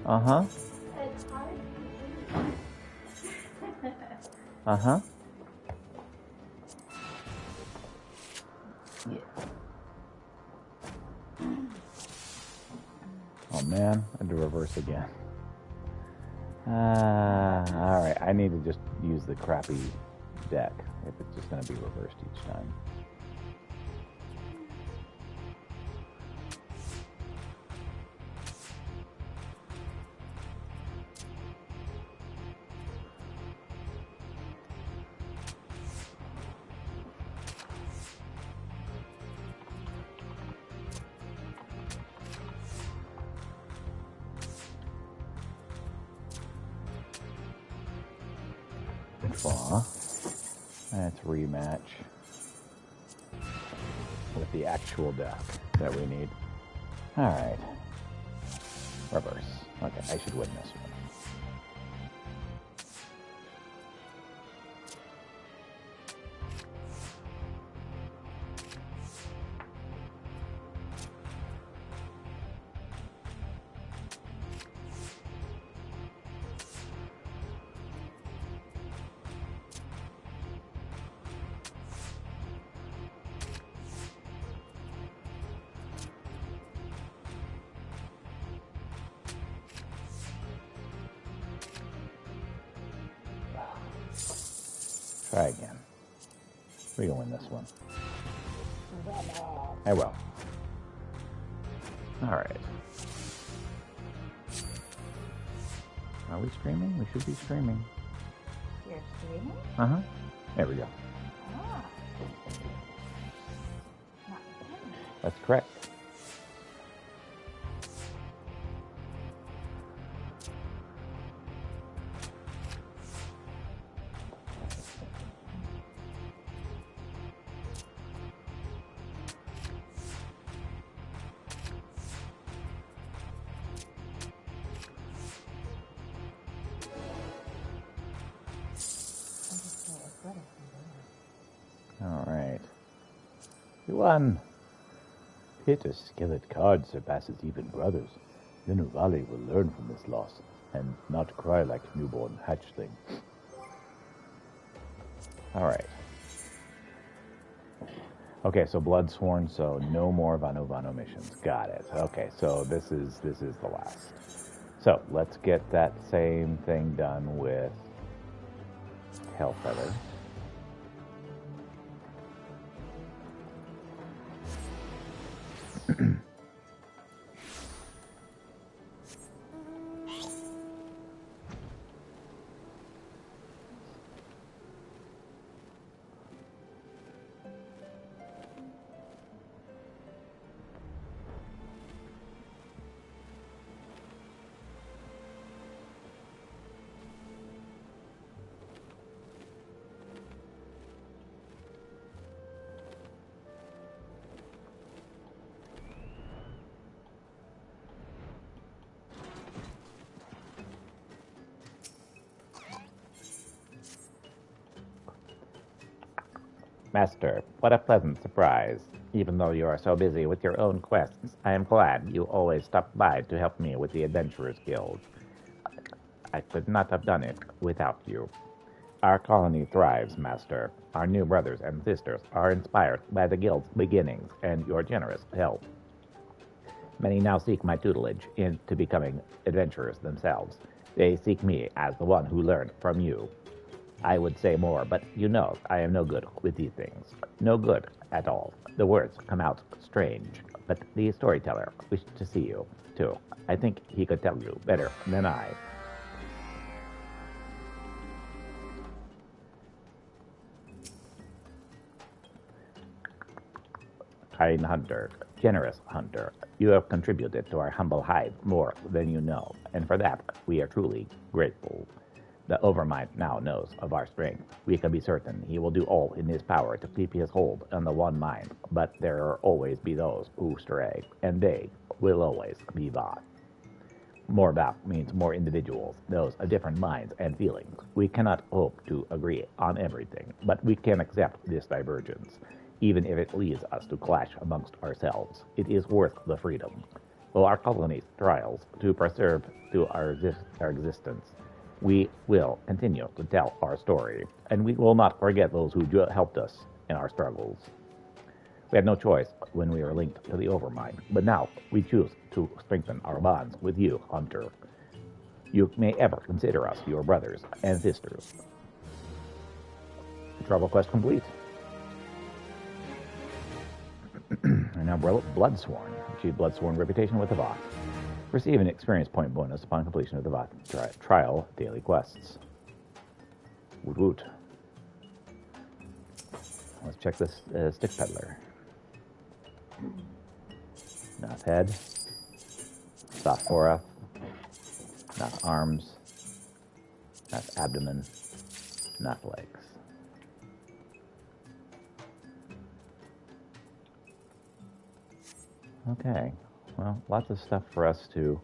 Uh-huh. It's hard. Uh-huh. Yeah. Oh man, I had to reverse again. Alright, I need to just use the crappy deck if it's just going to be reversed each time. Draw. That's rematch with the actual deck that we need. Alright. Reverse. Okay, I should win this one. Try again. We can win this one. I will. Alright. Are we streaming? We should be streaming. You're streaming? Uh-huh. There we go. Ah. Not again. That's correct. Alright. You won. Pit a skillet card surpasses even brothers. Then Uvali will learn from this loss and not cry like newborn hatchling. Alright. Okay, so Bloodsworn, so no more Vano Vano missions. Got it. Okay, so this is the last. So let's get that same thing done with Hellfeather. Master, what a pleasant surprise. Even though you are so busy with your own quests, I am glad you always stop by to help me with the Adventurers Guild. I could not have done it without you. Our colony thrives, Master. Our new brothers and sisters are inspired by the Guild's beginnings and your generous help. Many now seek my tutelage into becoming adventurers themselves. They seek me as the one who learned from you. I would say more, but you know I am no good with these things. No good at all. The words come out strange, but the storyteller wished to see you, too. I think he could tell you better than I. Kind hunter, generous hunter, you have contributed to our humble hive more than you know, and for that we are truly grateful. The Overmind now knows of our strength. We can be certain he will do all in his power to keep his hold on the one mind, but there will always be those who stray, and they will always be bought. More back means more individuals, those of different minds and feelings. We cannot hope to agree on everything, but we can accept this divergence, even if it leads us to clash amongst ourselves. It is worth the freedom. Well, our colony's trials to preserve to our existence. We will continue to tell our story, and we will not forget those who helped us in our struggles. We had no choice when we were linked to the Overmind, but now we choose to strengthen our bonds with you, Hunter. You may ever consider us your brothers and sisters. Travel quest complete. And now Bloodsworn. Achieve Bloodsworn reputation with the Voth. Receive an experience point bonus upon completion of the Voth trial daily quests. Woot woot. Let's check this stick peddler. Not head. Not thorax. Not arms. Not abdomen. Not legs. Okay. Well, lots of stuff for us to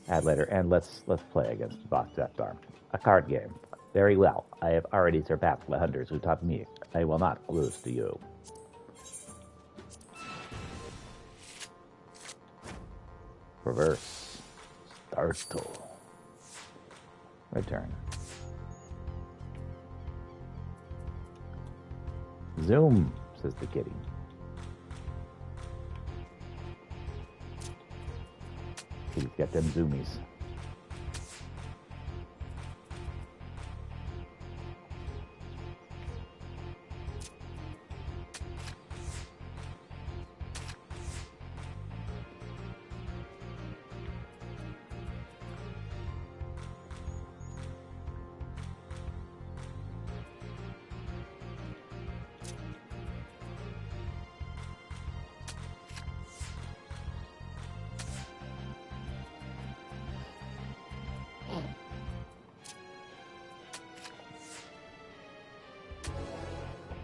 add later, and let's play against Voth Deathstar. A card game. Very well. I have already surpassed the hunters who taught me. I will not lose to you. Reverse. Startle. Return. Zoom, says the kitty. He's got them zoomies.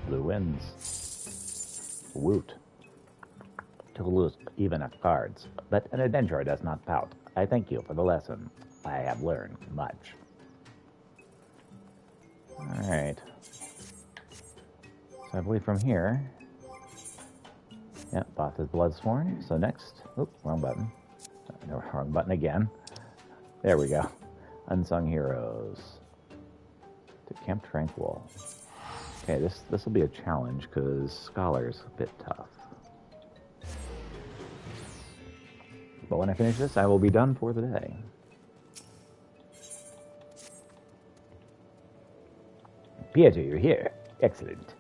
Blue wins. Woot. To lose even at cards, but an adventurer does not pout. I thank you for the lesson. I have learned much. Alright. So I believe from here... Yep, Voth is Bloodsworn. So next... Oop, wrong button. No, wrong button again. There we go. Unsung Heroes. To Camp Tranquil. Okay, this will be a challenge because Scholar's a bit tough. But when I finish this, I will be done for the day. Pieter, you're here. Excellent.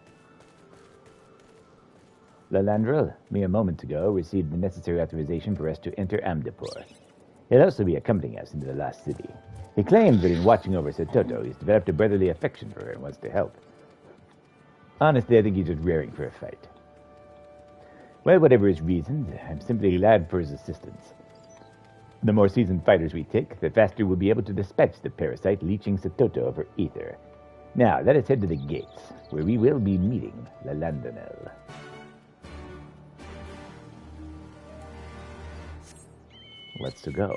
Lalandrel, mere moments ago, received the necessary authorization for us to enter Amdapur. He'll also be accompanying us into the Lost City. He claims that in watching over Sir Toto, he's developed a brotherly affection for her and wants to help. Honestly, I think he's just raring for a fight. Well, whatever his reasons, I'm simply glad for his assistance. The more seasoned fighters we take, the faster we'll be able to dispatch the parasite leeching Satoto over ether. Now, let us head to the gates, where we will be meeting the Landonel. Let's go.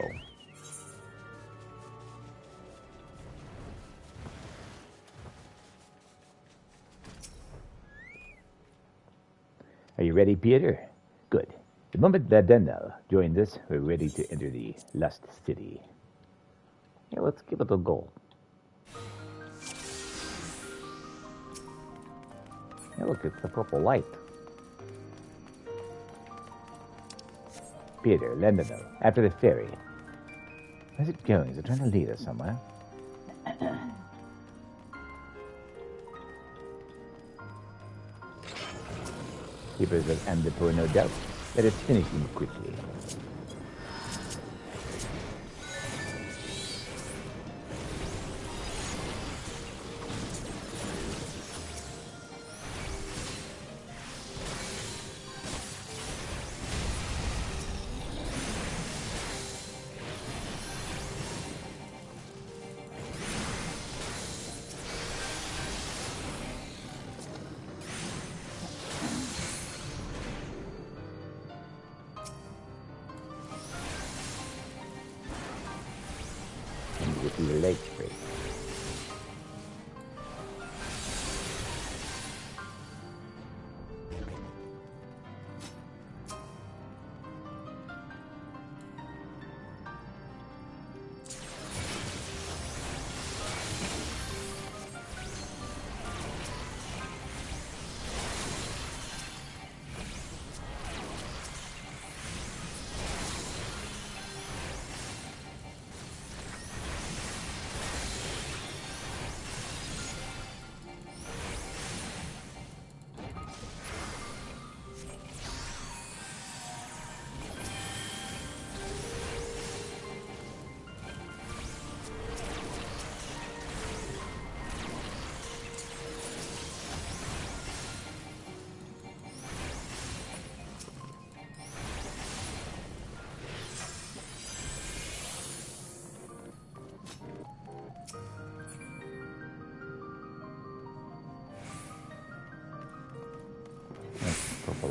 Are you ready, Peter? Good. The moment Landonel joins us, we're ready to enter the Lost City. Yeah, let's give it a go. Yeah, look, it's the purple light. Peter, Landonel, after the ferry. Where's it going? Is it trying to lead us somewhere? Keepers of Amdapur, no doubt. Let us finish them quickly. With the lake break.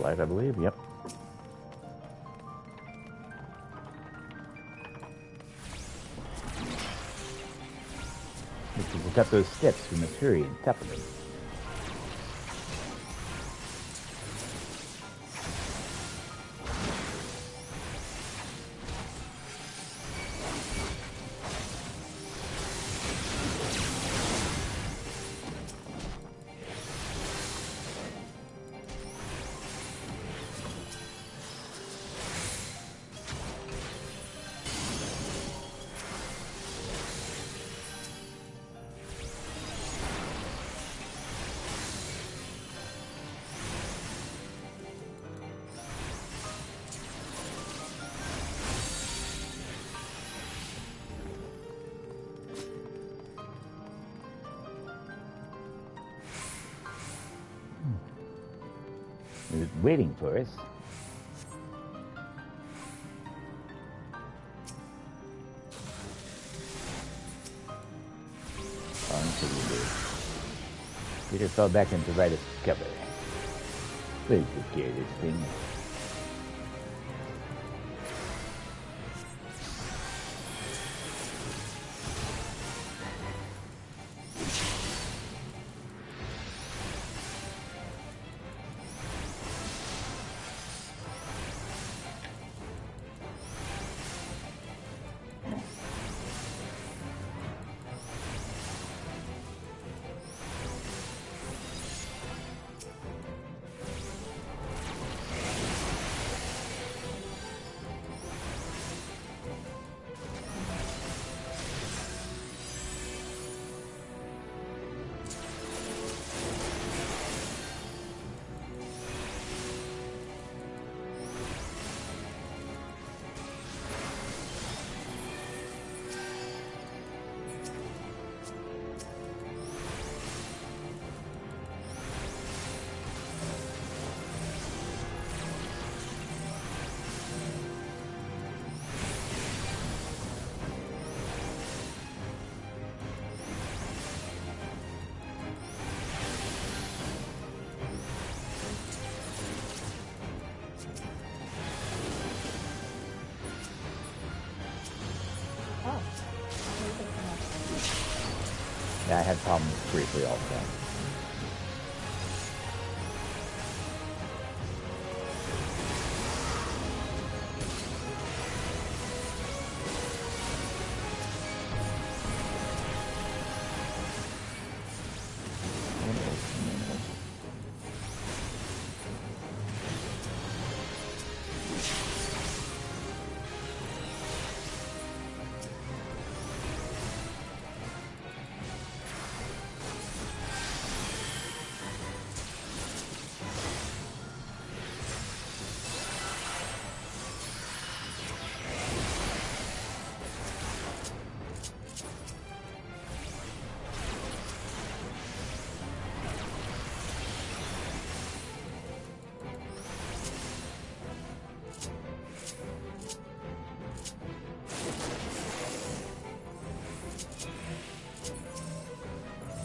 light, I believe. Yep. If you look up those steps, we must hurry and tap them. It was waiting for us. Peter fell back into Vitus' cover. Please take care of this thing. Oh. Yeah, I had problems briefly also.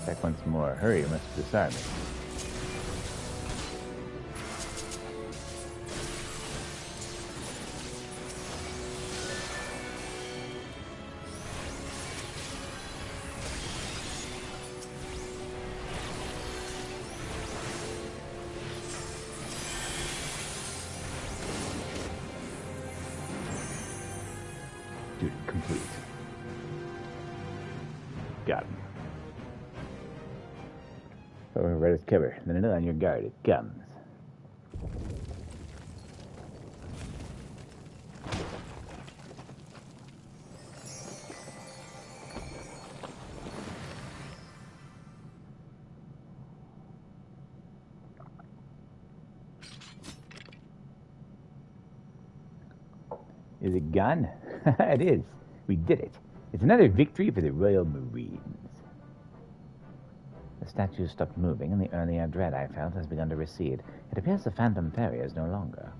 Back once more. Hurry, you must disarm it. Duty complete. Got him. Over right as cover. Then on your guard. It comes. Is it gone? It is. We did it. It's another victory for the Royal Marines. The statue stopped moving, and the earlier dread I felt has begun to recede. It appears the Phantom Fairy is no longer.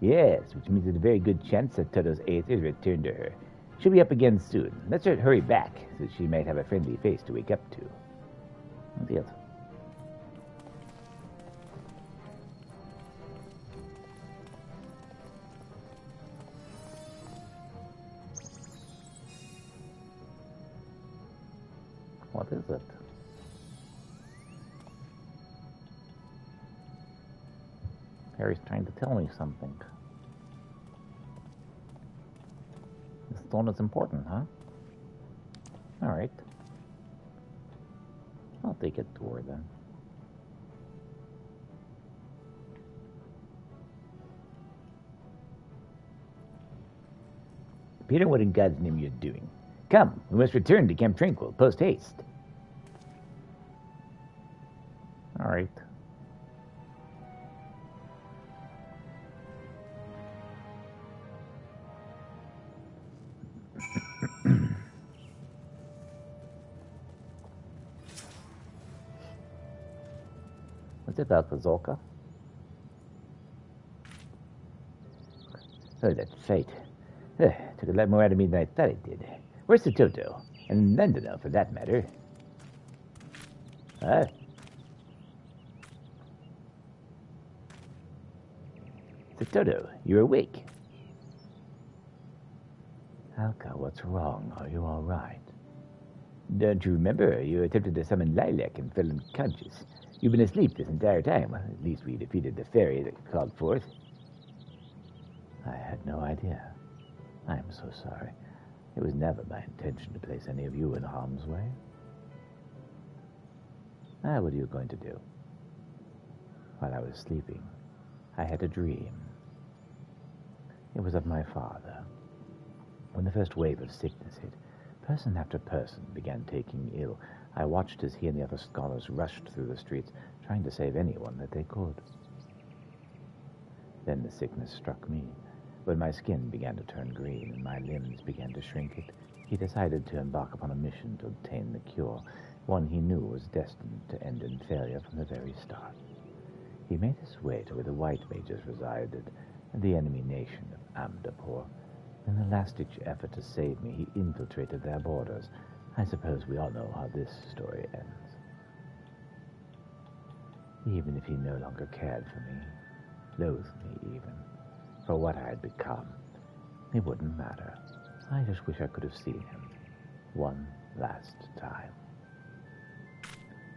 Yes, which means there's a very good chance that Toto's ace is returned to her. She'll be up again soon. Let's hurry back, so she might have a friendly face to wake up to. Deal. What is it? Harry's trying to tell me something. This stone is important, huh? Alright. I'll take it to her then. Peter, what in God's name are you doing? Come, we must return to Camp Tranquil, post haste. Alright. What's it about, Fazolka? Oh, that fight. Took a lot more out of me than I thought it did. Where's the Toto? And London, for that matter. Huh? The Toto, you're awake. Alka, what's wrong? Are you all right? Don't you remember? You attempted to summon Lilac and fell unconscious. You've been asleep this entire time. Well, at least we defeated the fairy that called forth. I had no idea. I'm so sorry. It was never my intention to place any of you in harm's way. What are you going to do? While I was sleeping, I had a dream. It was of my father. When the first wave of sickness hit, person after person began taking ill. I watched as he and the other scholars rushed through the streets, trying to save anyone that they could. Then the sickness struck me. When my skin began to turn green and my limbs began to shrink, he decided to embark upon a mission to obtain the cure, one he knew was destined to end in failure from the very start. He made his way to where the white mages resided, the enemy nation of Amdapor. In the last-ditch effort to save me, he infiltrated their borders. I suppose we all know how this story ends. Even if he no longer cared for me, loathed me even, for what I had become, it wouldn't matter. I just wish I could have seen him one last time.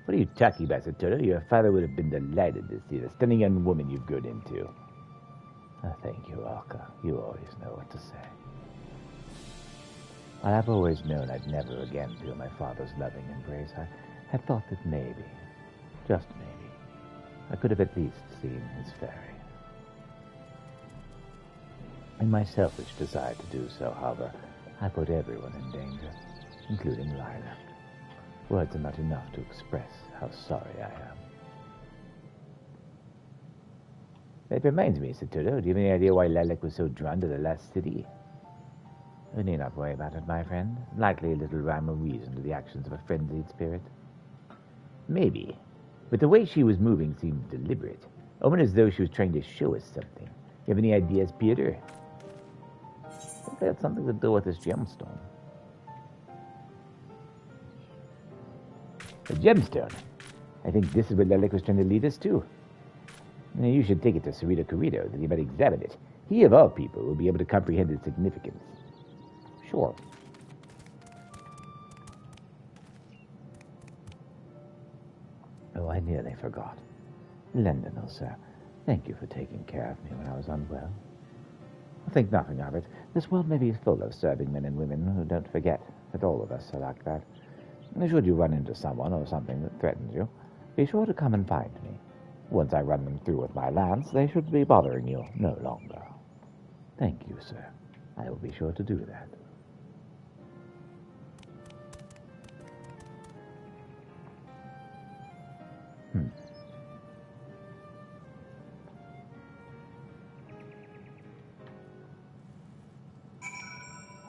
What are you talking about, Satoru? Your father would have been delighted to see the stunning young woman you've grown into. Thank you, Alka. You always know what to say. While I've always known I'd never again feel my father's loving embrace, I had thought that maybe, just maybe, I could have at least seen his fairy. In my selfish desire to do so, however, I put everyone in danger, including Lilac. Words are not enough to express how sorry I am. That reminds me, Satoru, do you have any idea why Lilac was so drawn to the last city? You need not worry about it, my friend. Likely a little rhyme or reason to the actions of a frenzied spirit. Maybe, but the way she was moving seemed deliberate, almost as though she was trying to show us something. You have any ideas, Peter? I think that had something to do with this gemstone. A gemstone? I think this is what Lilac was trying to lead us to. Now, you should take it to Cerrito Corrito, that he might examine it. He, of all people, will be able to comprehend its significance. Sure. Oh, I nearly forgot. Lendinal, sir, thank you for taking care of me when I was unwell. Think nothing of it. This world may be full of serving men and women who don't forget that all of us are like that. Should you run into someone or something that threatens you, be sure to come and find me. Once I run them through with my lance, they should be bothering you no longer. Thank you, sir. I will be sure to do that.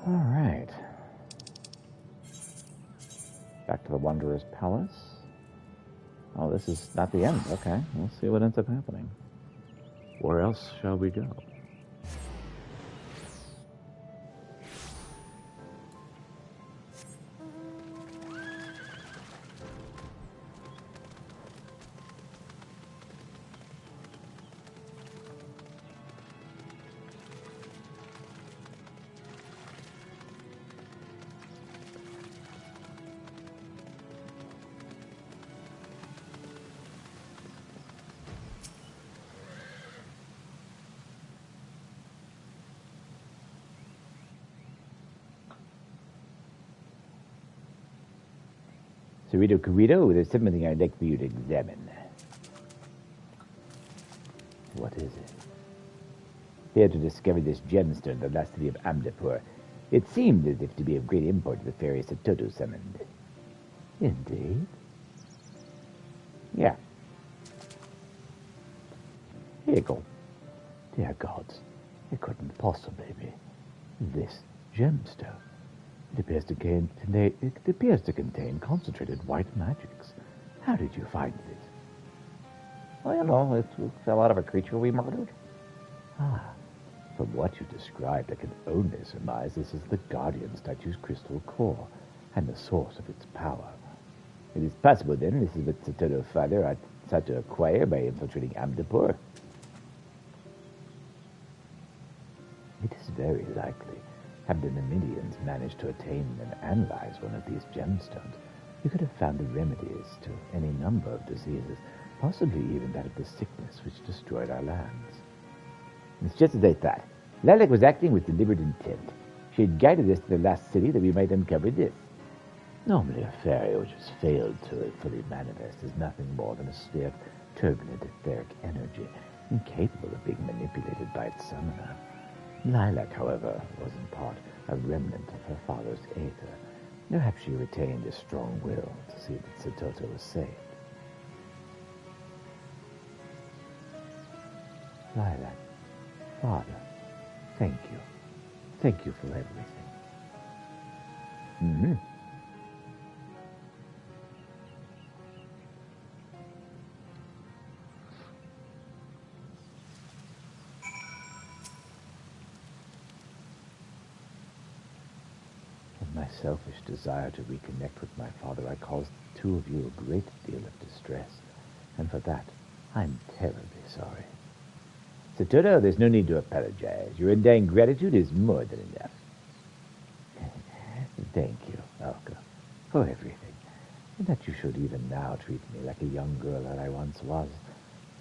All right. Back to the Wanderer's Palace. Oh, this is not the end. Okay, we'll see what ends up happening. Where else shall we go? Cerrito, there's something I'd like for you to examine. What is it? Failed to discover this gemstone in the lost city of Amdapur. It seemed as if to be of great import to the fairy Satoto summoned. Indeed? Yeah. Here you go. Dear gods, it couldn't possibly be this gemstone. It appears to contain concentrated white magics. How did you find it? Well, you know, it fell out of a creature we murdered. Ah, from what you described, I can only surmise this is the Guardian statue's crystal core and the source of its power. It is possible, then, this is what Satoto's father had sought to acquire by infiltrating Amdapur. It is very likely. Had the Numidians managed to attain and analyze one of these gemstones, we could have found the remedies to any number of diseases, possibly even that of the sickness which destroyed our lands. It's just as I thought. Lilac was acting with deliberate intent. She had guided us to the last city that we might uncover this. Normally a fairy which has failed to fully manifest is nothing more than a sphere of turbulent etheric energy, incapable of being manipulated by its summoner. Lilac, however, was in part a remnant of her father's aether. Perhaps she retained a strong will to see that Satoto was saved. Lilac, Father, thank you. Thank you for everything. Mm-hmm. My selfish desire to reconnect with my father, I caused the two of you a great deal of distress, and for that, I'm terribly sorry. Satoto, there's no need to apologize. Your undying gratitude is more than enough. Thank you, Alka, for everything, and that you should even now treat me like a young girl that I once was.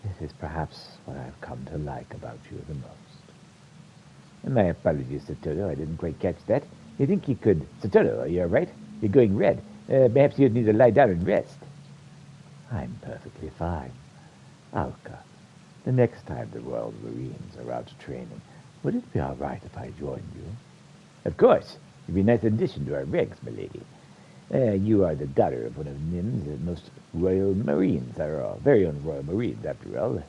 This is perhaps what I've come to like about you the most. And my apologies, Satoto, I didn't quite catch that. You think you could... Satoto, are you all right? You're going red. Perhaps you'd need to lie down and rest. I'm perfectly fine. Alka, the next time the Royal Marines are out training, would it be all right if I joined you? Of course. You'd be a nice addition to our ranks, my lady. You are the daughter of one of Nim's most Royal Marines, our very own Royal Marines, after all.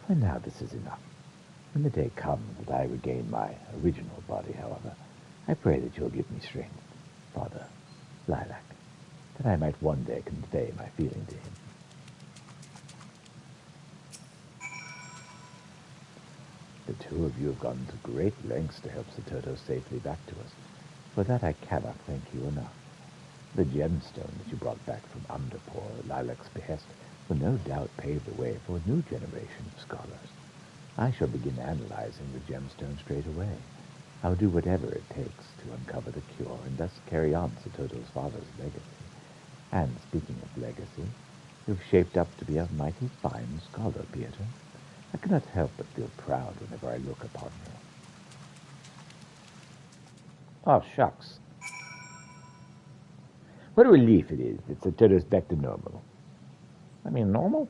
For now, this is enough. When the day comes that I regain my original body, however, I pray that you'll give me strength, Father, Lilac, that I might one day convey my feeling to him. The two of you have gone to great lengths to help Satoto safely back to us. For that I cannot thank you enough. The gemstone that you brought back from Amdapur at Lilac's behest will no doubt pave the way for a new generation of scholars. I shall begin analyzing the gemstone straight away. I'll do whatever it takes to uncover the cure and thus carry on Satoto's father's legacy. And speaking of legacy, you've shaped up to be a mighty fine scholar, Peter. I cannot help but feel proud whenever I look upon you. Oh, shucks. What a relief it is that Satoto's back to normal. I mean, normal?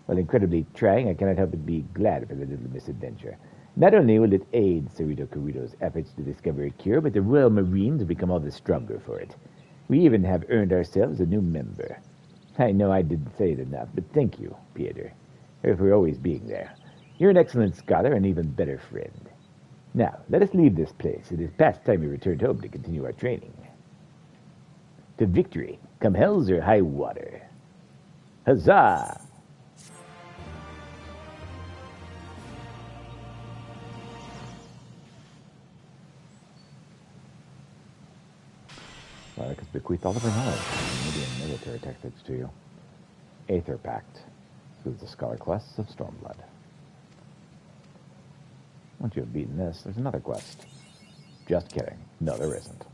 While incredibly trying, I cannot help but be glad for the little misadventure. Not only will it aid Cerrito Carrito's efforts to discover a cure, but the Royal Marines will become all the stronger for it. We even have earned ourselves a new member. I know I didn't say it enough, but thank you, Peter, for always being there. You're an excellent scholar and an even better friend. Now, let us leave this place. It is past time we returned home to continue our training. To victory, come hells or high water. Huzzah! Lilac has bequeathed all of her knowledge of Numidian military tactics to you. Aether Pact. Through the scholar quests of Stormblood. Once you have beaten this, there's another quest. Just kidding. No, there isn't.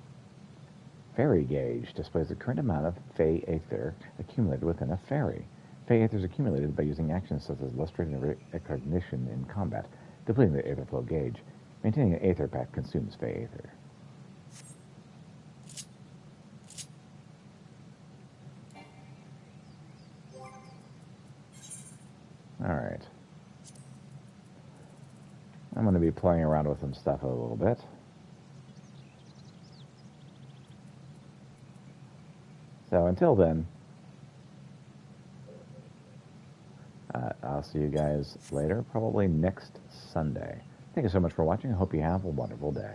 Fairy Gauge displays the current amount of Fey Aether accumulated within a fairy. Fey Aether is accumulated by using actions such as Lustrate and Recognition in combat, depleting the Aether Flow gauge. Maintaining an Aether Pact consumes Fey Aether. All right. I'm going to be playing around with some stuff a little bit. So until then, I'll see you guys later, probably next Sunday. Thank you so much for watching. I hope you have a wonderful day.